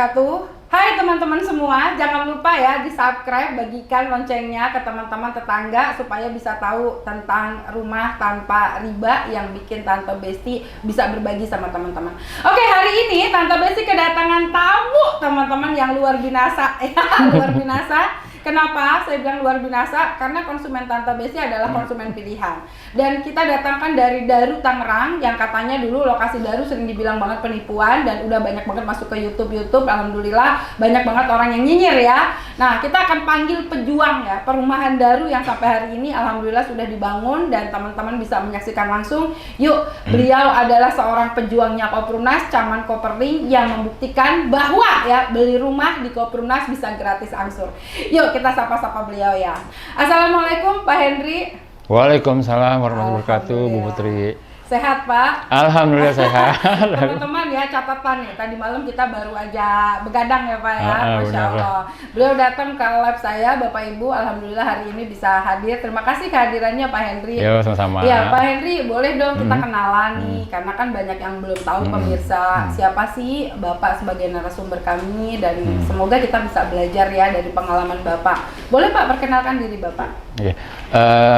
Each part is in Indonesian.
wabarakatuh. Hai teman-teman semua, jangan lupa ya di-subscribe, bagikan loncengnya ke teman-teman tetangga supaya bisa tahu tentang rumah tanpa riba yang bikin Tante Besti bisa berbagi sama teman-teman. Oke, hari ini Tante Besti kedatangan tamu teman-teman yang luar binasa. Luar binasa. Kenapa saya bilang luar binasa? Karena konsumen Tante Besti adalah konsumen pilihan. Dan kita datangkan dari Daru Tangerang yang katanya dulu lokasi Daru sering dibilang banget penipuan dan udah banyak banget masuk ke YouTube. Alhamdulillah banyak banget orang yang nyinyir ya. Nah, kita akan panggil pejuang ya, perumahan Daru yang sampai hari ini alhamdulillah sudah dibangun dan teman-teman bisa menyaksikan langsung. Yuk, beliau adalah seorang pejuangnya Koprunas, Caman Koperling yang membuktikan bahwa ya beli rumah di Koprunas bisa gratis angsur. Yuk kita sapa-sapa beliau ya. Assalamualaikum Pak Henry. Waalaikumsalam warahmatullahi wabarakatuh, Bu Putri. Sehat Pak? Alhamdulillah sehat. Teman-teman ya, catatan nih, tadi malam kita baru aja begadang ya Pak ya, Masya Allah. Beliau datang ke live saya, Bapak Ibu, alhamdulillah hari ini bisa hadir. Terima kasih kehadirannya Pak Henry. Ya, sama-sama. Ya Pak Henry, boleh dong kita kenalan nih, karena kan banyak yang belum tahu pemirsa siapa sih Bapak sebagai narasumber kami, dan semoga kita bisa belajar ya dari pengalaman Bapak. Boleh Pak perkenalkan diri Bapak? Ya.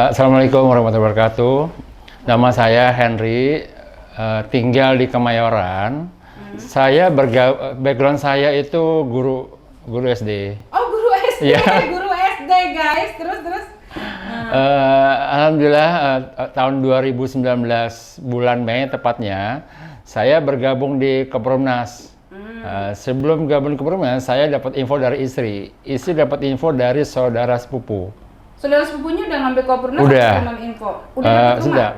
Assalamualaikum warahmatullahi wabarakatuh. Nama saya Henry, tinggal di Kemayoran. Saya background saya itu guru SD. Oh, guru SD, ya. Guru SD guys. Terus. Alhamdulillah tahun 2019 bulan Mei tepatnya, saya bergabung di Koprunas. Sebelum gabung di Koprunas, saya dapat info dari istri. Istri dapat info dari saudara sepupu. Saudara sepupunya udah ngambil Koprunas udah. atau cuma info? Udah sudah.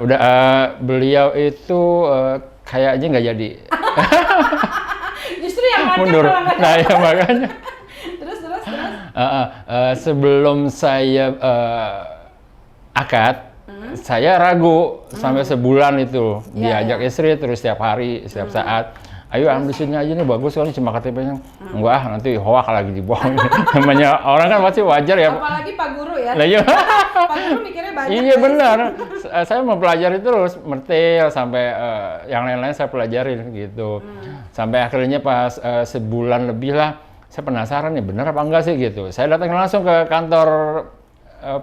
Beliau itu kayaknya nggak jadi. Justru yang ngajak mundur. Kalau nggak Nah ya makanya. terus. Sebelum saya akad, saya ragu sampai sebulan itu. Diajak istri terus setiap hari, setiap saat. Ayo ambil sini aja nih, bagus kali cuma KTP-nya. Enggak, nanti hoak lagi dibohong. Namanya orang kan pasti wajar ya. Apalagi Pak Guru ya. Lah iya. Pak Guru mikirnya banyak. Iya benar. Saya mempelajari terus, mertil sampai yang lain-lain saya pelajarin gitu. Sampai akhirnya pas sebulan lebih lah, saya penasaran nih benar apa enggak sih gitu. Saya datang langsung ke kantor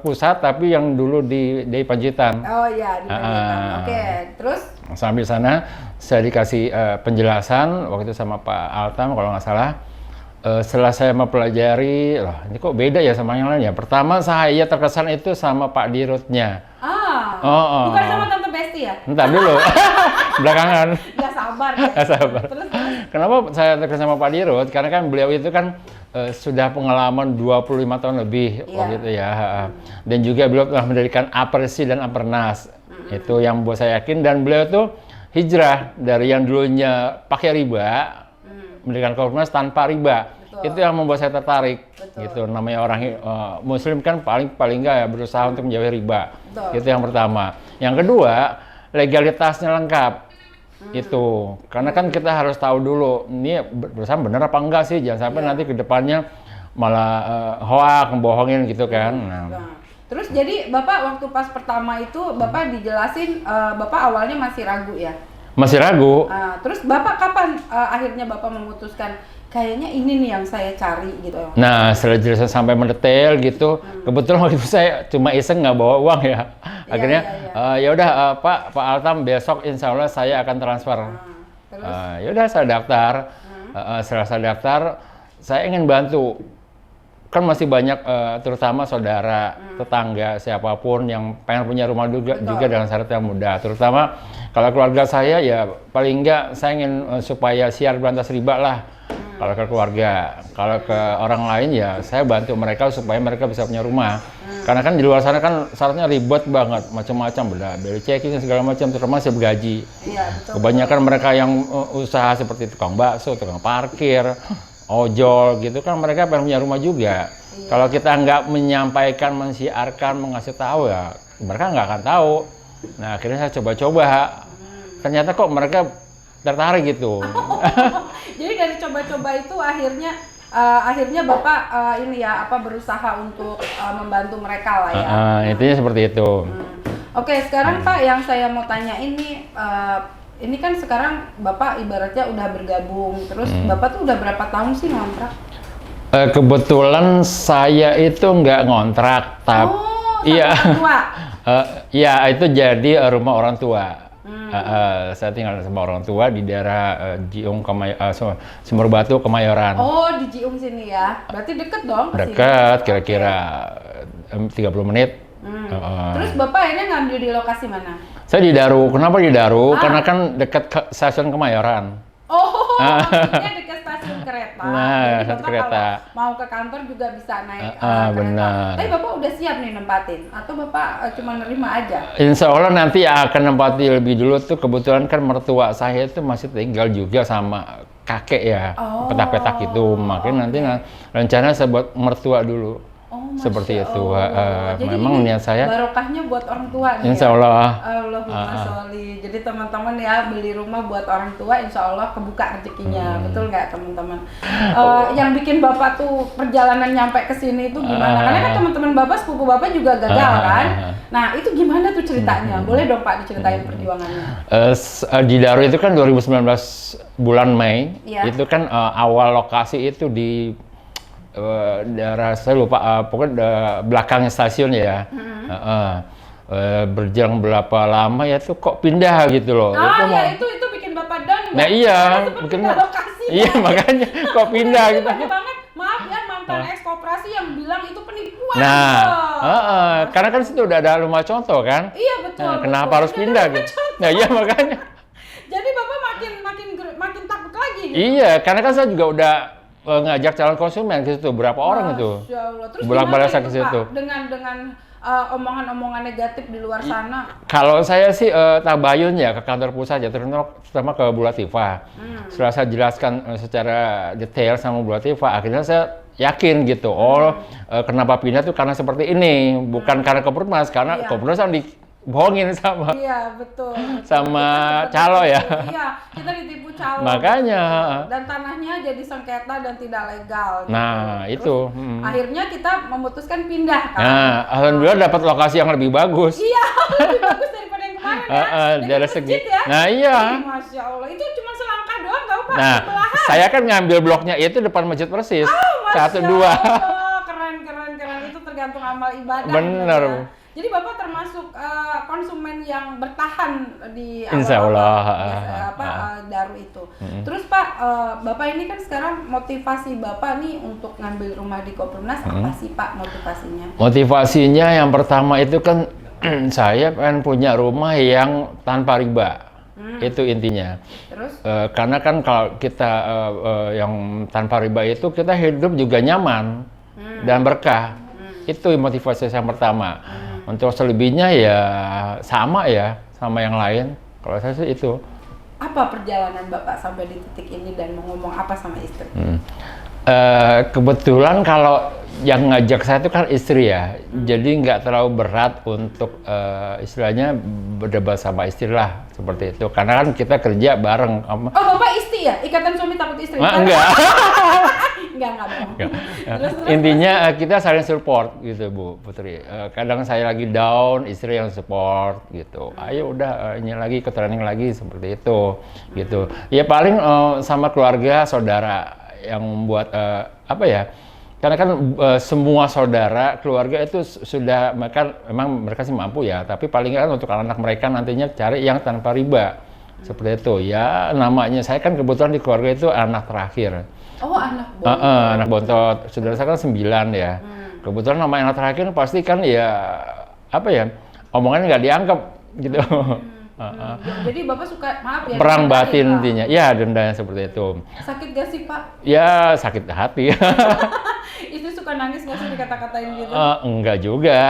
pusat tapi yang dulu di Pacitan. Oh iya, di Pacitan. Oke, terus? Sambil sana saya dikasih penjelasan waktu itu sama Pak Altam kalau nggak salah. Setelah saya mempelajari, loh ini kok beda ya sama yang lain ya. Pertama saya terkesan itu sama Pak Dirutnya. Bukan sama Tante Besti ya? Entar dulu, belakangan. Gak sabar ya? Gak sabar. Terus? Kenapa saya terkesan sama Pak Dirut? Karena kan beliau itu kan sudah pengalaman 25 tahun lebih waktu itu ya. Dan juga beliau telah mendirikan Apresi dan Apernas. Itu yang buat saya yakin, dan beliau tuh hijrah dari yang dulunya pakai riba, mendirikan Koprunas tanpa riba. Betul. Itu yang membuat saya tertarik. Betul. Gitu. Namanya orang Muslim kan paling nggak ya berusaha untuk menjauhi riba. Betul. Itu yang pertama. Yang kedua, legalitasnya lengkap. Itu karena kan kita harus tahu dulu ini berusaha benar apa enggak sih, jangan sampai nanti ke depannya malah hoak, membohongin gitu kan. Terus jadi Bapak waktu pas pertama itu Bapak dijelasin Bapak awalnya masih ragu ya? Masih ragu. Terus Bapak kapan akhirnya Bapak memutuskan kayaknya ini nih yang saya cari gitu? Nah setelah jelasan sampai mendetail gitu, kebetulan waktu itu saya cuma iseng nggak bawa uang ya. Akhirnya ya udah Pak Altam besok insya Allah saya akan transfer. Ya udah saya daftar. Setelah saya daftar, saya ingin bantu. Kan masih banyak terutama saudara, tetangga, siapapun yang pengen punya rumah juga dengan syarat yang mudah. Terutama kalau keluarga saya ya paling enggak saya ingin supaya siar berantas riba lah. Kalau ke keluarga, kalau ke orang lain ya saya bantu mereka supaya mereka bisa punya rumah. Karena kan di luar sana kan syaratnya ribet banget, macam-macam, beli checking segala macam, terutama masih bergaji. Kebanyakan mereka yang usaha seperti tukang bakso, tukang parkir, ojol gitu kan mereka pengen punya rumah juga. Kalau kita nggak menyampaikan, mensiarkan, mengasih tahu ya mereka nggak akan tahu. Nah akhirnya saya coba-coba, ternyata kok mereka tertarik gitu. Jadi dari coba-coba itu akhirnya Bapak ini ya berusaha untuk membantu mereka lah ya. Intinya seperti itu. Oke, sekarang Pak yang saya mau tanya ini ini kan sekarang Bapak ibaratnya udah bergabung, terus Bapak tuh udah berapa tahun sih ngontrak? Kebetulan saya itu nggak ngontrak, tapi iya, iya itu jadi rumah orang tua. Saya tinggal sama orang tua di daerah Jiung, Sumber Batu, Kemayoran. Oh, di Jiung sini ya? Berarti deket dong ke Deket, kira-kira 30 menit. Terus Bapak akhirnya ngambil di lokasi mana? Saya di Daru. Kenapa di Daru? Karena kan dekat stasiun Kemayoran. Oh, maksudnya dekat stasiun kereta. Nah, jadi Bapak kereta. kalau mau ke kantor juga bisa naik benar. kereta. Tapi Bapak udah siap nih nempatin? Atau Bapak cuma nerima aja? Insya Allah nanti akan nempati lebih dulu tuh. Kebetulan kan mertua saya itu masih tinggal juga sama kakek ya. Petak-petak itu. Makanya nanti rencana saya buat mertua dulu. Seperti itu. Jadi memang niat saya barokahnya buat orang tua nih. Insya Allah. Allahumma sholli. Jadi teman-teman ya beli rumah buat orang tua, insya Allah kebuka rezekinya. Betul nggak teman-teman? Yang bikin Bapak tuh perjalanan nyampe ke sini itu gimana? Karena kan teman-teman Bapak, sepupu Bapak juga gagal kan? Nah itu gimana tuh ceritanya? Boleh dong Pak diceritain perjuangannya? Di Daru itu kan 2019 bulan Mei. Ya. Itu kan awal lokasi itu di daerah saya lupa, pokoknya belakangnya stasiun ya. Berjalan berapa lama ya tuh kok pindah gitu loh. Itu bikin Bapak down. Nah iya, bikin lokasi. Iya makanya kok pindah gitu. Banget. Maaf ya mantan ex-koperasi yang bilang itu penipuan. Nah, karena kan situ udah ada rumah contoh kan. Iya betul. Nah, kenapa harus pindah gitu? Nah iya makanya. Jadi Bapak makin takut lagi. Gitu? Iya, karena kan saya juga udah ngajak calon konsumen ke situ, berapa orang itu? Terus bolak-balik ke situ. Dengan omongan-omongan negatif di luar sana. Kalau saya sih tabayun ya ke kantor pusat ya, terutama ke Bu Latifah. Setelah saya jelaskan secara detail sama Bu Latifah, akhirnya saya yakin gitu. Kenapa pindah tuh karena seperti ini, bukan karena Kopernus, karena Kopernus yang dibohongin sama. Iya, betul. Sama calo ya. Iya, kita ditipu calo. Makanya. Dan tanahnya jadi sengketa dan tidak legal. Gitu. Nah, terus, itu. Akhirnya kita memutuskan pindah kan. Nah, alhamdulillah dapat lokasi yang lebih bagus. Iya, lebih bagus daripada yang kemarin ya. Dari segi. Ya? Nah, iya. Masya Allah, itu cuma selangkah doang tau Pak. Nah, saya kan ngambil bloknya itu depan masjid persis. Masya 1, 2. Keren. Itu tergantung amal ibadah. Bener. Ya. Jadi Bapak termasuk konsumen yang bertahan di Insya Allah. Daru itu. Terus Pak, Bapak ini kan sekarang motivasi Bapak nih untuk ngambil rumah di Kopernus apa sih Pak motivasinya? Motivasinya yang pertama itu kan saya pengen punya rumah yang tanpa riba. Itu intinya. Terus? Karena kan kalau kita yang tanpa riba itu kita hidup juga nyaman dan berkah. Itu motivasi saya yang pertama. Untuk selebihnya ya sama yang lain. Kalau saya sih itu. Apa perjalanan Bapak sampai di titik ini dan mau ngomong apa sama istri? Kebetulan kalau yang ngajak saya itu kan istri ya. Jadi nggak terlalu berat untuk istilahnya berdebat sama istri lah. Seperti itu. Karena kan kita kerja bareng. Bapak istri ya? Ikatan suami takut istri? Enggak. Enggak terus. Intinya kita saling support gitu Bu Putri. Kadang saya lagi down, istri yang support gitu. Ayo udah ini lagi ke training lagi seperti itu gitu. Ya paling sama keluarga, saudara yang membuat karena kan semua saudara, keluarga itu sudah memang mereka sih mampu ya, tapi paling kan untuk anak-anak mereka nantinya cari yang tanpa riba. Seperti itu ya, namanya saya kan kebetulan di keluarga itu anak terakhir. Anak bontot. Anak bontot. Saudara saya kan 9 ya. Kebetulan nama anak terakhir pasti kan ya omongannya nggak dianggap gitu. Jadi Bapak suka, maaf ya. Perang batin intinya. Ya dendanya seperti itu. Sakit gak sih Pak? Ya sakit hati. Itu suka nangis nggak sih dikata-katain gitu? Enggak juga.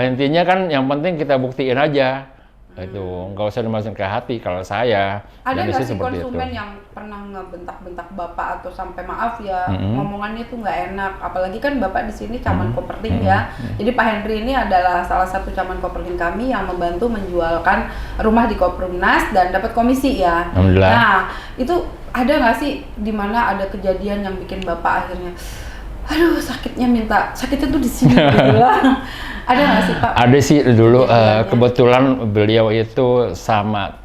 Intinya kan yang penting kita buktiin aja. Itu nggak usah dimasukin ke hati kalau saya. Ada nggak sih konsumen yang pernah ngebentak-bentak Bapak atau sampai maaf ya ngomongannya tuh nggak enak, apalagi kan Bapak di sini caman Koperling ya. Jadi Pak Henry ini adalah salah satu caman Koperling kami yang membantu menjualkan rumah di Kopernus dan dapat komisi ya. Nah itu ada nggak sih dimana ada kejadian yang bikin Bapak akhirnya aduh sakitnya tuh di sini gitu Ada nggak sih Pak? Ada sih dulu kebetulan beliau itu sama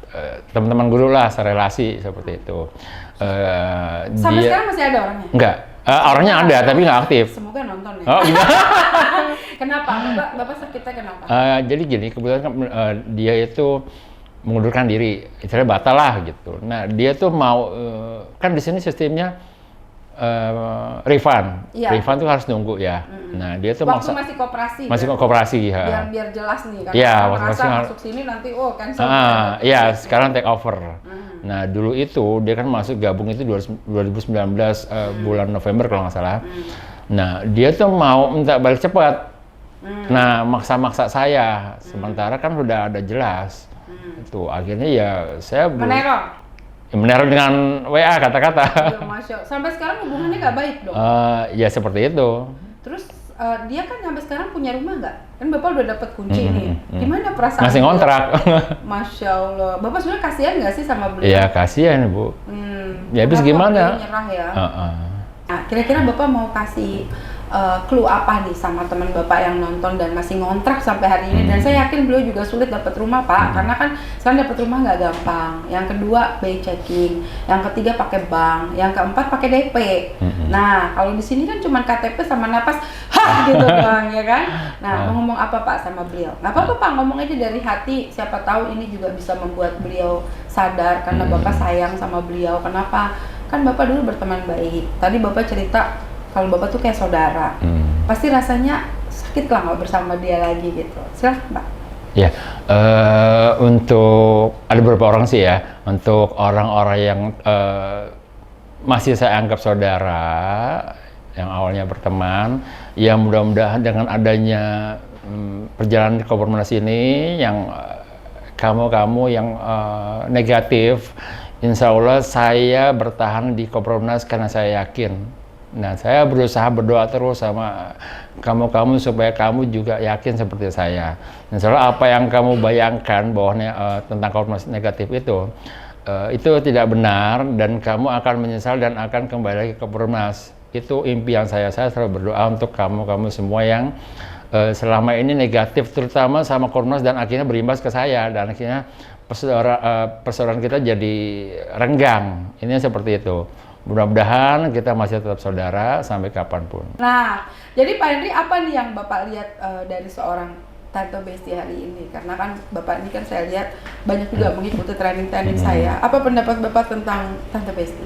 teman-teman guru lah, serelasi seperti itu. Sampai sekarang masih ada orangnya? Enggak, orangnya ada tapi nggak aktif. Semoga nonton ya. Oh, gitu. Kenapa? Bapak sakitnya kenapa? Jadi gini, kebetulan kan, dia itu mengundurkan diri, istilahnya batal lah gitu. Nah, dia tuh mau, kan di sini sistemnya refund. Iya. Refund tuh harus nunggu ya. Nah, dia tuh Waktu masih koperasi. masih kan? koperasi ya. Biar jelas nih kan. Iya, merasa masing-masing masuk sini nanti cancel. Iya, sekarang take over. Nah, dulu itu dia kan masuk gabung itu 2019 bulan November kalau nggak salah. Nah, dia tuh mau minta balik cepat. Nah, maksa-maksa saya. Sementara kan udah ada jelas. Itu akhirnya ya saya meneror dengan WA kata-kata. Ya, Masya Allah. Sampai sekarang hubungannya nggak baik dong? Ya seperti itu. Terus dia kan sampai sekarang punya rumah nggak? Kan Bapak udah dapat kunci nih. Gimana perasaan? Masih ngontrak. Masya Allah. Bapak sebenarnya kasihan nggak sih sama beliau? Iya kasihan Bu. Ya habis gimana? Nyerah ya. Nah, kira-kira Bapak mau kasih clue apa nih sama teman Bapak yang nonton dan masih ngontrak sampai hari ini? Dan saya yakin beliau juga sulit dapat rumah Pak, karena kan sekarang dapat rumah nggak gampang. Yang kedua by checking, yang ketiga pakai bank, yang keempat pakai DP. Nah kalau di sini kan cuma KTP sama napas, gitu doang ya kan. Nah mau ngomong apa Pak sama beliau? Nggak apa-apa Pak, ngomong aja dari hati. Siapa tahu ini juga bisa membuat beliau sadar karena Bapak sayang sama beliau. Kenapa? Kan Bapak dulu berteman baik. Tadi Bapak cerita kalau Bapak tuh kayak saudara, pasti rasanya sakit lah nggak bersama dia lagi gitu. Silahkan Pak. Ya, untuk ada beberapa orang sih ya, untuk orang-orang yang masih saya anggap saudara, yang awalnya berteman, ya mudah-mudahan dengan adanya perjalanan di Kompornas ini, yang kamu yang negatif, insya Allah saya bertahan di Kompornas karena saya yakin. Nah, saya berusaha berdoa terus sama kamu supaya kamu juga yakin seperti saya. Insya Allah apa yang kamu bayangkan bahwa tentang Kompornas negatif itu tidak benar dan kamu akan menyesal dan akan kembali lagi ke Kompornas. Itu impian saya selalu berdoa untuk kamu semua yang selama ini negatif terutama sama Kompornas dan akhirnya berimbas ke saya dan akhirnya persaudaraan kita jadi renggang. Ini seperti itu. Mudah-mudahan kita masih tetap saudara sampai kapanpun. Nah, jadi Pak Henry apa nih yang Bapak lihat dari seorang Tante Besti hari ini? Karena kan Bapak ini kan saya lihat banyak juga mengikuti training saya. Apa pendapat Bapak tentang Tante Besti?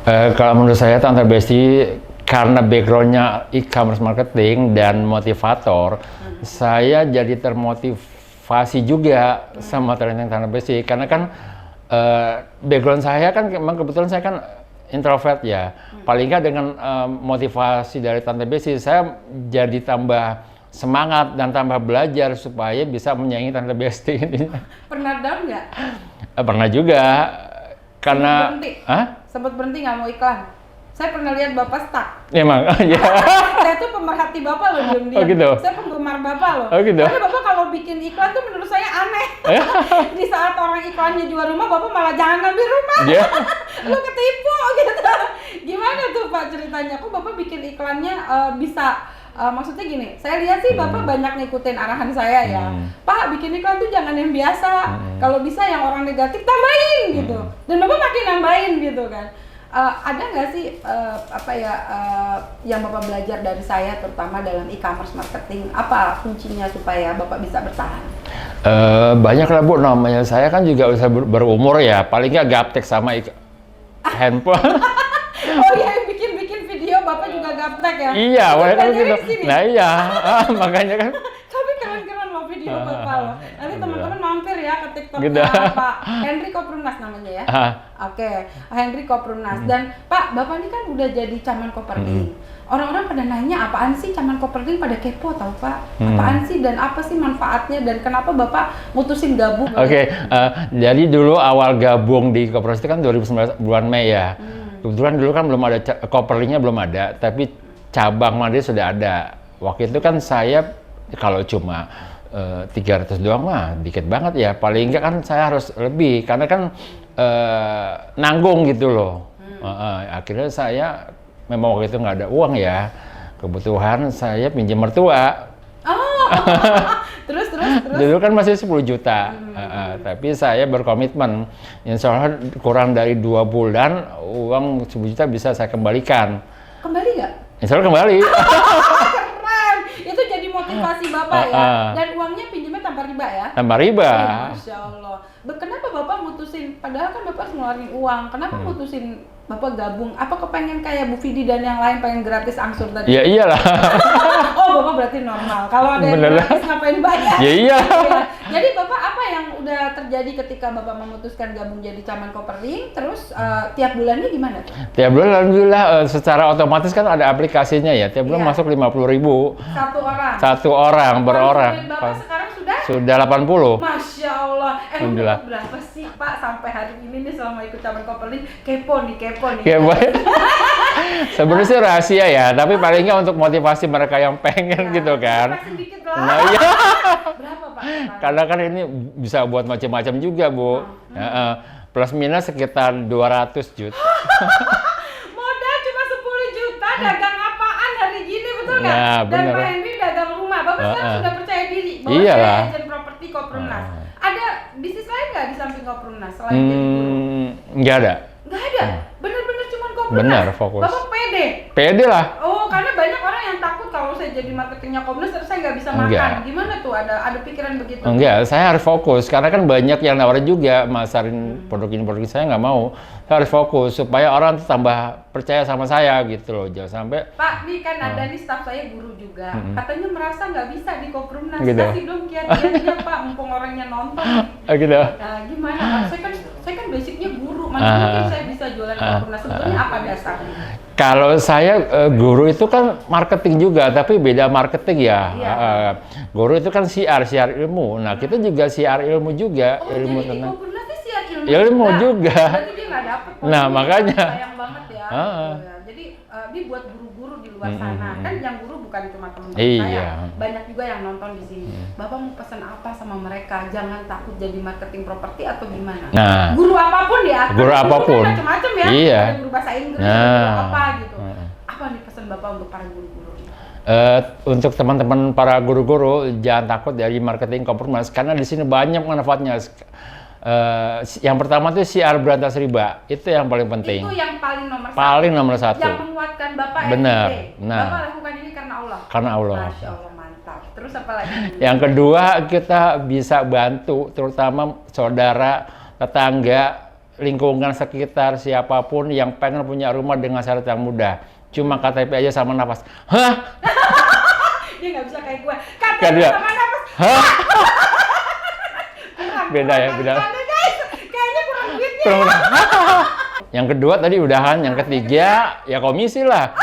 Kalau menurut saya Tante Besti karena backgroundnya e-commerce marketing dan motivator, saya jadi termotivasi juga sama training Tante Besti. Karena kan background saya kan memang kebetulan saya kan introvert ya. Paling nggak dengan motivasi dari Tante Besti, saya jadi tambah semangat dan tambah belajar supaya bisa menyaingi Tante Besti ini. Pernah down nggak? Pernah juga. Karena sempat berhenti nggak mau iklan? Saya pernah lihat Bapak stuck. Emang, ya. Saya tuh pemerhati Bapak loh, diam-diam. Oh gitu? Saya penggemar Bapak loh. Oh gitu? Karena Bapak kalau bikin iklan tuh menurut saya aneh. Di saat orang iklannya jual rumah, Bapak malah jangan ngambil rumah. Yeah. Lu ketipu gitu. Gimana tuh Pak ceritanya? Kok Bapak bikin iklannya bisa... maksudnya gini, saya lihat sih Bapak banyak ngikutin arahan saya ya. Pak, bikin iklan tuh jangan yang biasa. Kalau bisa yang orang negatif tambahin gitu. Dan Bapak makin nambahin gitu kan. Ada nggak sih yang Bapak belajar dari saya terutama dalam e-commerce marketing? Apa kuncinya supaya Bapak bisa bertahan? Banyak lah Bu, namanya saya kan juga udah berumur ya, paling nggak gaptek sama handphone. Oh iya, yang bikin video Bapak juga gaptek ya? Iya, boleh kan gitu. Nah iya, makanya kan. Tapi keren-keren loh video Bapak loh. Nanti teman-teman mampir ya ke TikToknya gitu. Pak Henry Koprunas namanya ya. Oke, Henry Koprunas. Dan Pak, Bapak ini kan udah jadi caman Koperling. Orang-orang pada nanya apaan sih caman Koperling, pada kepo tau Pak. Apaan sih dan apa sih manfaatnya dan kenapa Bapak mutusin gabung? Oke, jadi dulu awal gabung di Kopernas itu kan 2019 bulan Mei ya. Kebetulan dulu kan belum ada Koperlingnya belum ada, tapi cabang Madrid sudah ada. Waktu itu kan saya kalau cuma 300 doang mah dikit banget ya. Paling enggak kan saya harus lebih karena kan nanggung gitu loh. Akhirnya saya memang waktu itu nggak ada uang ya. Kebutuhan saya pinjam mertua. Oh, Terus. Dulu kan masih 10 juta, tapi saya berkomitmen, insya Allah kurang dari 2 bulan uang 10 juta bisa saya kembalikan. Kembali nggak? Insya Allah kembali. Keren, itu jadi motivasi Bapak ya. Dan uangnya pinjamnya tanpa riba ya? Tanpa riba. Masya Allah. Kenapa Bapak mutusin, padahal kan Bapak harus ngeluarin uang, kenapa mutusin Bapak gabung? Apa kepengen kayak Bu Vidi dan yang lain pengen gratis angsur tadi? Ya iyalah. Oh, Bapak berarti normal. Kalau ada yang Beneran. gratis ngapain bayar? Ya iya. Iya. Jadi Bapak apa yang udah terjadi ketika Bapak memutuskan gabung jadi Caman Kopering? Terus tiap bulannya gimana tuh? Tiap bulan alhamdulillah secara otomatis kan ada aplikasinya ya. Tiap bulan Iya. masuk 50.000. Satu orang. Berorang. Konsumen Bapak sekarang sudah? Sudah 80. Masya Allah. Alhamdulillah. Bapak berapa sih Pak sampai hari ini nih selama ikut Caman Kopering? Kepo nih. Ya baik. Sebenarnya sih rahasia ya, tapi paling nggak untuk motivasi mereka yang pengen gitu kan. Sedikit lah. Nah iya. Berapa Pak? Karena kan ini bisa buat macam-macam juga Bu. Plus minus sekitar 200 juta. Modal cuma 10 juta, dagang apaan hari gini, betul nggak? Nah, Dan bener. Pak Henry dagang rumah. Bapak sekarang sudah percaya diri bahwa Iyalah. saya agent properti Koperumnas. Ada bisnis lain nggak di samping Koperumnas selain jadi guru? Nggak ada. Nggak ada. Bener-bener cuma Koperumnas. Benar, fokus. Bapak pede. Pede lah. Oh, karena banyak orang yang takut kalau saya jadi marketingnya Koperumnas terus saya nggak bisa makan. Enggak. Gimana tuh? Ada pikiran begitu? Enggak, saya harus fokus karena kan banyak yang nawarin juga masarin produk ini saya nggak mau. Saya harus fokus supaya orang tuh tambah percaya sama saya gitu loh, jangan sampai. Pak, nih kan ada nih staff saya guru juga. Katanya merasa nggak bisa di Koperumnas. Gitu. Kasih dong kiat-kiatnya Pak, mumpung orangnya nonton. Gitu. Nah, gimana? Saya kan basicnya guru. Mana mungkin saya bisa jualan di Koperumnas? Sebetulnya apa dasarnya? Kalau saya guru itu kan marketing juga, tapi beda marketing ya. Iya. Guru itu kan siar ilmu. Nah kita juga siar ilmu juga, Oh, ilmu jadi di tentang. Koperumnas sih siar ilmu, Ilmu juga. Berarti dia nggak dapet. Nah, makanya. Sayang banget ya. Ah. Gitu ya. Jadi dia buat guru-guru di luar sana. Kan yang guru bukan cuma teman-teman Iya. saya. Banyak juga yang nonton di sini. Bapak mau pesan apa sama mereka? Jangan takut jadi marketing properti atau gimana? Nah. Guru apapun ya. Guru Kan apapun. kan macam-macam ya. Iya. Ada guru bahasa Inggris, Nah. guru apa gitu. Apa nih pesan Bapak untuk para guru-guru? Untuk teman-teman para guru-guru jangan takut dari marketing Koperumnas karena di sini banyak manfaatnya. Yang pertama tuh siar berantas riba, itu yang paling penting. Itu yang paling nomor satu. Paling nomor Yang satu. menguatkan Bapak Benar. everyday. Nah. Bapak lakukan ini karena Allah. Karena Allah. Masya Allah, mantap. Terus apa lagi? Yang kedua kita bisa bantu, terutama saudara, tetangga, lingkungan sekitar siapapun yang pengen punya rumah dengan syarat yang mudah. Cuma KTP aja sama nafas. Hah? Dia nggak bisa kayak gue. Kan Kata dia. sama nafas. Hah? Kurang, Beda ya, kurang beda. kata-kata, guys. Kayaknya kurang duitnya. Kurang. Yang kedua tadi udahan, yang ketiga ya komisi lah.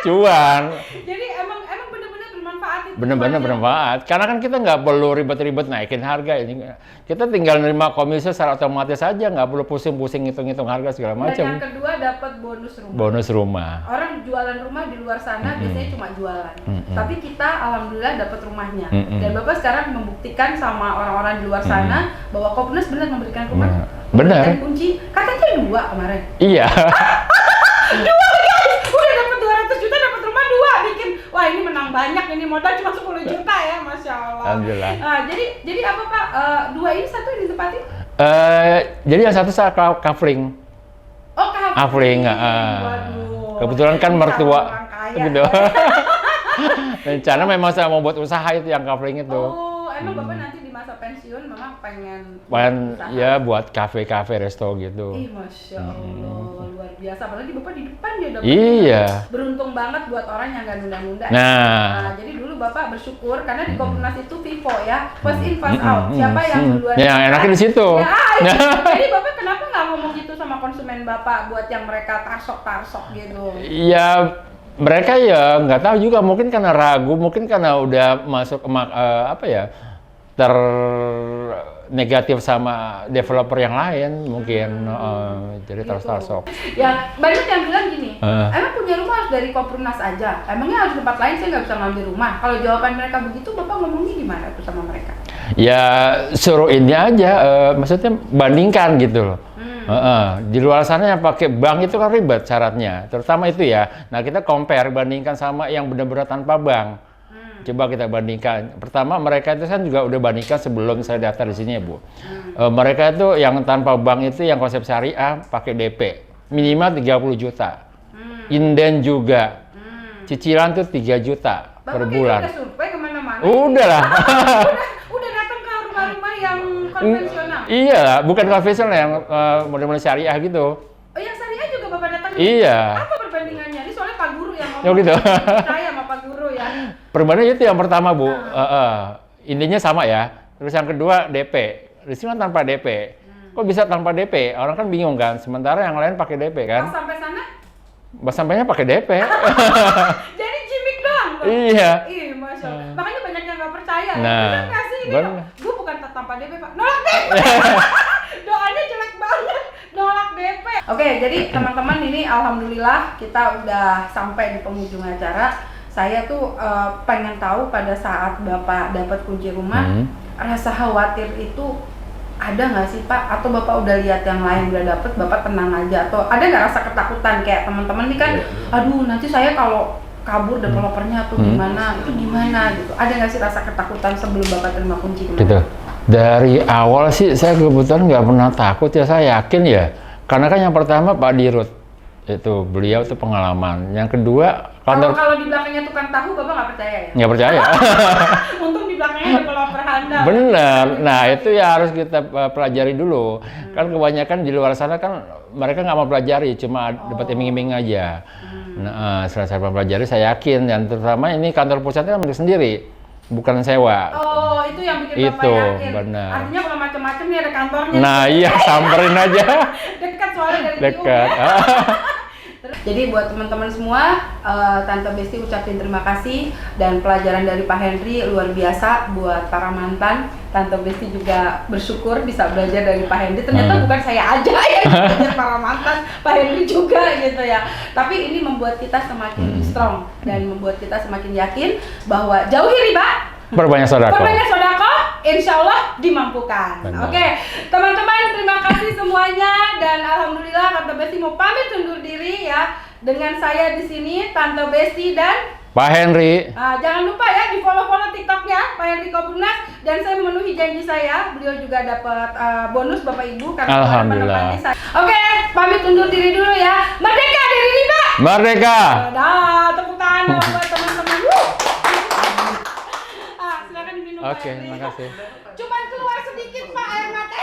Cuan. Jadi emang benar-benar bermanfaat itu. Benar-benar semuanya. bermanfaat. Karena kan kita nggak perlu ribet-ribet naikin harga ini. Kita tinggal nerima komisi secara otomatis saja, nggak perlu pusing-pusing hitung-hitung harga segala Dan macam. yang kedua dapat bonus rumah. Bonus rumah. Orang jualan rumah di luar sana biasanya cuma jualan. Tapi kita alhamdulillah dapat rumahnya. Dan Bapak sekarang membuktikan sama orang-orang di luar sana bahwa Koperumnas benar memberikan rumah. Benar. Dan kunci katanya 2 kemarin. Iya. 2 guys, udah dapat 200 juta dapat rumah 2 bikin. Wah, ini menang banyak, ini modal cuma 10 juta ya, Masya Allah. Alhamdulillah. Nah, jadi apa Pak? 2 ini satu yang ditepati? Jadi yang satu saya kafling. Oh, Kafling. Waduh. Kebetulan kan Ini mertua. orang kaya. Gitu. Rencana memang saya mau buat usaha itu yang kafling itu. Oh, emang Bapak nanti di masa pensiun memang pengen usaha? Ya buat kafe-kafe, resto gitu. Ih, Masya Allah, luar biasa. Apalagi Bapak di depan dia dapat. Iya. Beruntung banget buat orang yang nggak nunda-nunda. Nah. Jadi dulu Bapak bersyukur karena di Koperumnas itu FIFO ya, first in first out. Siapa yang duluan? Ya, enaknya di situ. Ya, jadi Bapak kenapa nggak ngomong gitu sama konsumen Bapak buat yang mereka tarsok gitu? Ya mereka ya nggak tahu juga, mungkin karena ragu, mungkin karena udah masuk apa ya, negatif sama developer yang lain mungkin, jadi Gitu. tarsok. Ya banyak yang bilang gini, emang punya rumah harus dari Koperumnas aja, emangnya harus tempat lain saya nggak bisa ngambil rumah. Kalau jawaban mereka begitu, Bapak ngomongnya gimana tuh sama mereka? Ya suruh ini aja, maksudnya bandingkan gitu loh. Di luar sana yang pakai bank itu kan ribet syaratnya, terutama itu ya. Nah kita compare, bandingkan sama yang benar-benar tanpa bank. Coba kita bandingkan. Pertama mereka itu kan juga udah bandingkan sebelum saya daftar di sini ya Bu. Mereka itu yang tanpa bank itu yang konsep syariah pakai DP minimal 30 juta. Inden juga. Cicilan tuh 3 juta per bulan. Udah survei kemana-mana. Udah lah. udah datang ke rumah-rumah yang konvensional. Iya lah, bukan konvensional yang model-model syariah gitu. Oh, yang syariah juga Bapak datang? Iya. Apa perbandingannya? Ini soalnya Pak Guru yang ngomong. Oh gitu. Saya sama Pak Guru ya. Perbandingan itu yang pertama Bu. Intinya sama ya. Terus yang kedua DP. Di sini kan tanpa DP. Kok bisa tanpa DP? Orang kan bingung kan. Sementara yang lain pakai DP kan. Pas sampai sana? Pas sampainya pakai DP. Jadi gimmick doang tuh? Iya. Ih, Masya Allah. Makanya banyak yang nggak percaya. Nah, Bener nggak sih ini? bener. Gue bukan tanpa DP, Pak. Nolak DP! Doanya jelek banget. Nolak DP. Oke, jadi teman-teman ini alhamdulillah kita udah sampai di penghujung acara. Saya tuh pengen tahu pada saat Bapak dapat kunci rumah, rasa khawatir itu ada nggak sih Pak? Atau Bapak udah lihat yang lain udah dapet, Bapak tenang aja? Atau ada nggak rasa ketakutan kayak teman-teman nih kan, aduh nanti saya kalau kabur developernya tuh gimana, itu gimana gitu? Ada nggak sih rasa ketakutan sebelum Bapak terima kunci kemarin? Gitu. Dari awal sih saya kebetulan nggak pernah takut ya, saya yakin ya. Karena kan yang pertama Pak Dirut, itu beliau tuh pengalaman. Yang kedua kantor. Kalau di belakangnya tukang tahu, Bapak nggak percaya ya? Nggak percaya. Untung di belakangnya developer handal. Bener. Nah itu ya harus kita pelajari dulu. Kan kebanyakan di luar sana kan mereka nggak mau pelajari, cuma dapat iming-iming aja. Nah setelah saya pelajari saya yakin, dan terutama ini kantor pusatnya milik sendiri, bukan sewa. Oh, itu yang bikin Bapak Itu, yakin. benar. Artinya kalau macam-macam nih ada kantornya. Nah iya, samperin aja. Dekat soalnya dari Dekat. Jadi buat teman-teman semua, Tante Besti ucapin terima kasih, dan pelajaran dari Pak Henry luar biasa buat para mantan. Tante Besti juga bersyukur bisa belajar dari Pak Henry. Ternyata bukan saya aja yang belajar para mantan, Pak Henry juga gitu ya. Tapi ini membuat kita semakin strong dan membuat kita semakin yakin bahwa jauhi riba, Berbanyak sodako. berbanyak sodako, insya Allah dimampukan. Oke, teman-teman terima kasih semuanya, dan alhamdulillah Tante Besti mau pamit undur diri ya. Dengan saya di sini Tante Besti dan Pak Henry. jangan lupa ya di follow TikToknya Pak Henry Kobunas, dan saya memenuhi janji saya. Beliau juga dapat bonus Bapak Ibu karena Alhamdulillah. menepati saya. Oke, pamit undur diri dulu ya. Merdeka dari riba. Merdeka. Dah, tepuk tangan dong buat teman-teman. Silakan diminum. Oke, terima kasih. Cuman keluar sedikit Pak air mata.